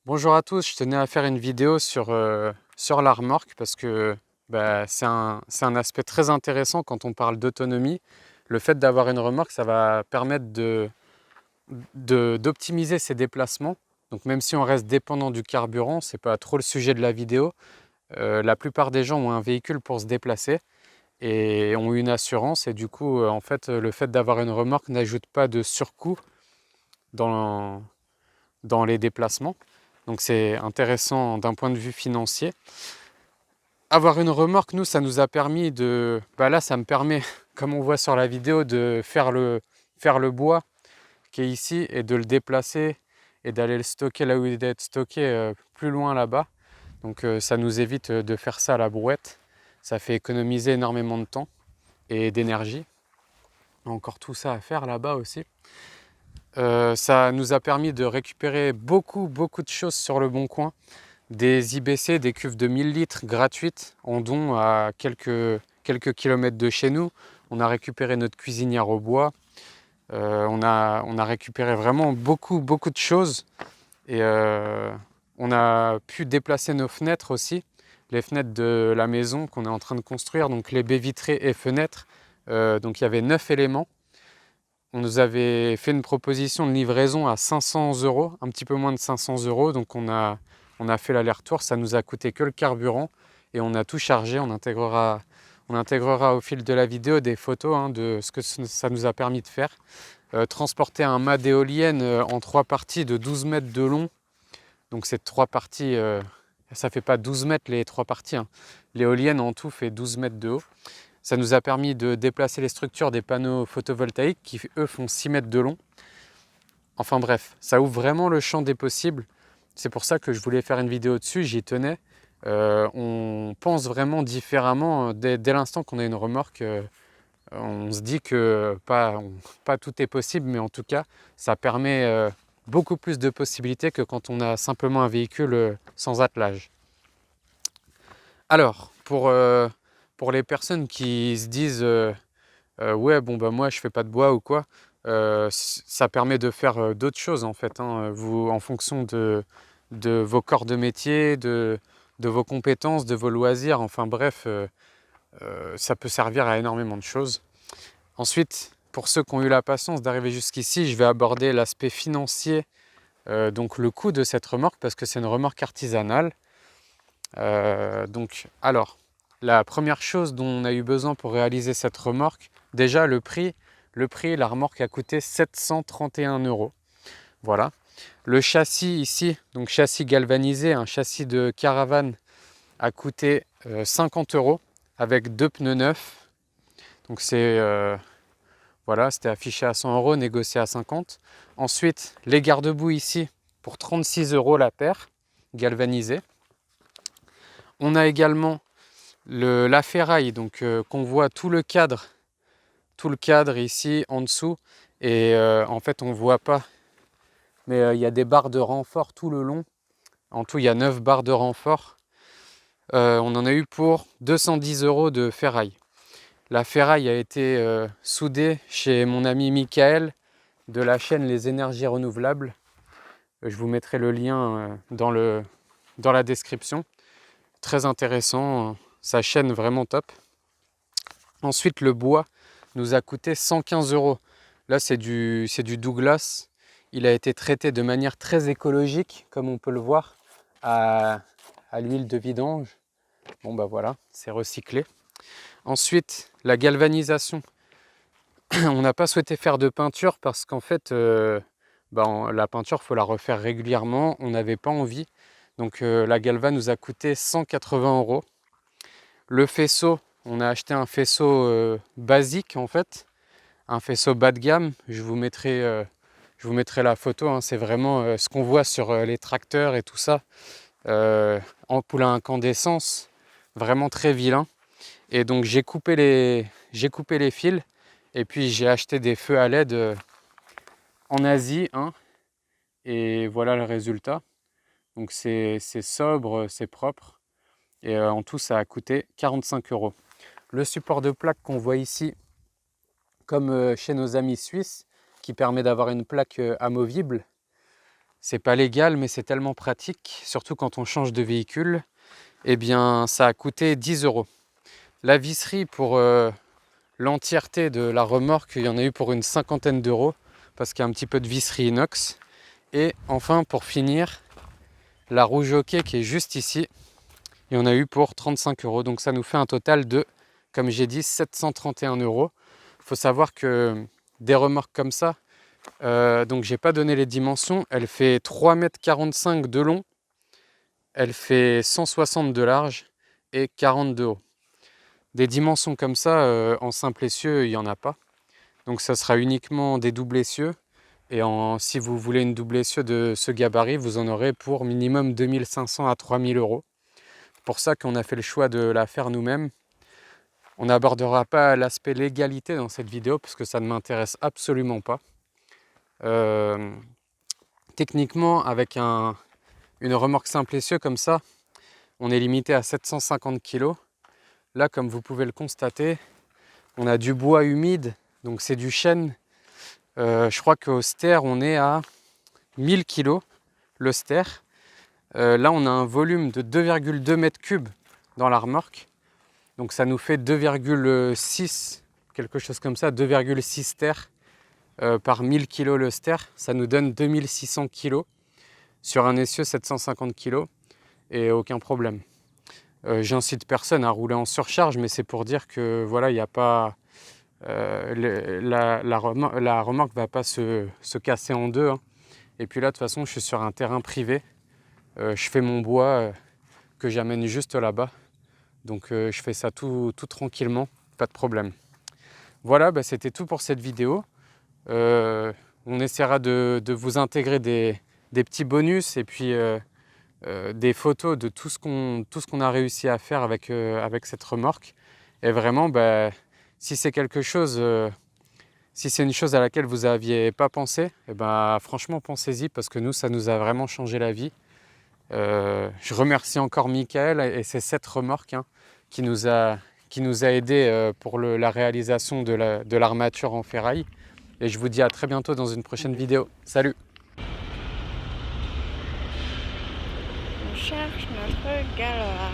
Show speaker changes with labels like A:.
A: Bonjour à tous, je tenais à faire une vidéo sur la remorque parce que c'est un aspect très intéressant quand on parle d'autonomie. Le fait d'avoir une remorque, ça va permettre d'optimiser ses déplacements. Donc même si on reste dépendant du carburant, c'est pas trop le sujet de la vidéo. La plupart des gens ont un véhicule pour se déplacer et ont une assurance et du coup, en fait, le fait d'avoir une remorque n'ajoute pas de surcoût dans, dans les déplacements. Donc c'est intéressant d'un point de vue financier. Avoir une remorque, nous, ça nous a permis de... là, ça me permet, comme on voit sur la vidéo, de faire le bois qui est ici et de le déplacer et d'aller le stocker là où il doit être stocké plus loin là-bas. Donc ça nous évite de faire ça à la brouette. Ça fait économiser énormément de temps et d'énergie. Encore tout ça à faire là-bas aussi. Ça nous a permis de récupérer beaucoup de choses sur le Bon Coin. Des IBC, des cuves de 1000 litres gratuites en don à quelques kilomètres de chez nous. On a récupéré notre cuisinière au bois. On a récupéré vraiment beaucoup de choses. Et on a pu déplacer nos fenêtres aussi. Les fenêtres de la maison qu'on est en train de construire, donc les baies vitrées et fenêtres. Donc il y avait 9 éléments. On nous avait fait une proposition de livraison à 500 €, un petit peu moins de 500 €. Donc on a fait l'aller-retour, ça nous a coûté que le carburant et on a tout chargé. On intégrera au fil de la vidéo des photos de ce que ça nous a permis de faire. Transporter un mât d'éolienne en 3 parties de 12 mètres de long. Donc c'est 3 parties, ça fait pas 12 mètres les 3 parties. L'éolienne en tout fait 12 mètres de haut. Ça nous a permis de déplacer les structures des panneaux photovoltaïques qui, eux, font 6 mètres de long. Enfin bref, ça ouvre vraiment le champ des possibles. C'est pour ça que je voulais faire une vidéo dessus, j'y tenais. On pense vraiment différemment dès l'instant qu'on a une remorque. On se dit que pas tout est possible, mais en tout cas, ça permet beaucoup plus de possibilités que quand on a simplement un véhicule sans attelage. Alors, pour les personnes qui se disent ouais, bon, bah moi je fais pas de bois ou quoi, ça permet de faire d'autres choses en fait, vous, en fonction de vos corps de métier, de vos compétences, de vos loisirs, enfin bref, ça peut servir à énormément de choses. Ensuite, pour ceux qui ont eu la patience d'arriver jusqu'ici, je vais aborder l'aspect financier, donc le coût de cette remorque, parce que c'est une remorque artisanale. Alors, la première chose dont on a eu besoin pour réaliser cette remorque, déjà le prix, la remorque a coûté 731 €. Voilà. Le châssis ici, donc châssis galvanisé, un châssis de caravane, a coûté 50 € avec 2 pneus neufs. Donc voilà, c'était affiché à 100 €, négocié à 50. Ensuite, les garde-boue ici pour 36 € la paire, galvanisée. On a également la ferraille, donc qu'on voit tout le cadre ici en dessous. Et en fait, on ne voit pas, mais il y a des barres de renfort tout le long. En tout, il y a 9 barres de renfort. On en a eu pour 210 € de ferraille. La ferraille a été soudée chez mon ami Michael de la chaîne Les Énergies Renouvelables. Je vous mettrai le lien dans la description. Très intéressant, sa chaîne vraiment top. Ensuite, le bois nous a coûté 115 €. Là, c'est du Douglas. Il a été traité de manière très écologique, comme on peut le voir, à l'huile de vidange. Bon, bah voilà, c'est recyclé. Ensuite, la galvanisation. On n'a pas souhaité faire de peinture parce qu'en fait, la peinture, il faut la refaire régulièrement. On n'avait pas envie. Donc, la galva nous a coûté 180 €. Le faisceau, on a acheté un faisceau basique en fait, un faisceau bas de gamme. Je vous mettrai la photo, c'est vraiment ce qu'on voit sur les tracteurs et tout ça. Ampoule à incandescence, vraiment très vilain. Et donc j'ai coupé les fils et puis j'ai acheté des feux à LED en Asie, et voilà le résultat. Donc c'est sobre, c'est propre. Et en tout, ça a coûté 45 €. Le support de plaque qu'on voit ici, comme chez nos amis suisses, qui permet d'avoir une plaque amovible, c'est pas légal, mais c'est tellement pratique, surtout quand on change de véhicule. Eh bien, ça a coûté 10 €. La visserie pour l'entièreté de la remorque, il y en a eu pour une cinquantaine d'euros, parce qu'il y a un petit peu de visserie inox. Et enfin, pour finir, la roue jockey qui est juste ici, il y en a eu pour 35 €. Donc ça nous fait un total de, comme j'ai dit, 731 €. Il faut savoir que des remorques comme ça, donc j'ai pas donné les dimensions, elle fait 3,45 m de long, elle fait 160 de large et 40 de haut. Des dimensions comme ça, en simple essieu, il n'y en a pas. Donc ça sera uniquement des doubles essieux. Et si vous voulez une double essieu de ce gabarit, vous en aurez pour minimum 2500 à 3000 €. C'est pour ça qu'on a fait le choix de la faire nous-mêmes. On n'abordera pas l'aspect légalité dans cette vidéo, parce que ça ne m'intéresse absolument pas. Techniquement, avec une remorque simple essieu comme ça, on est limité à 750 kg. Là, comme vous pouvez le constater, on a du bois humide, donc c'est du chêne. Je crois qu'au ster, on est à 1000 kg, le ster. Là, on a un volume de 2,2 m3 dans la remorque. Donc ça nous fait 2,6, quelque chose comme ça, 2,6 ster par 1000 kg le ster. Ça nous donne 2600 kg sur un essieu 750 kg et aucun problème. J'incite personne à rouler en surcharge, mais c'est pour dire que voilà, il n'y a pas... la remorque ne va pas se casser en deux, hein. Et puis là, de toute façon, je suis sur un terrain privé. Je fais mon bois que j'amène juste là-bas. Donc je fais ça tout tranquillement, pas de problème. Voilà, c'était tout pour cette vidéo. On essaiera de vous intégrer des petits bonus et puis des photos de tout ce qu'on a réussi à faire avec cette remorque. Et vraiment, si c'est quelque chose, si c'est une chose à laquelle vous n'aviez pas pensé, franchement pensez-y, parce que nous, ça nous a vraiment changé la vie. Je remercie encore Michael et c'est cette remorque, hein, qui nous a aidé pour la réalisation de l'armature en ferraille. Et je vous dis à très bientôt dans une prochaine vidéo. Salut!
B: On cherche notre galère.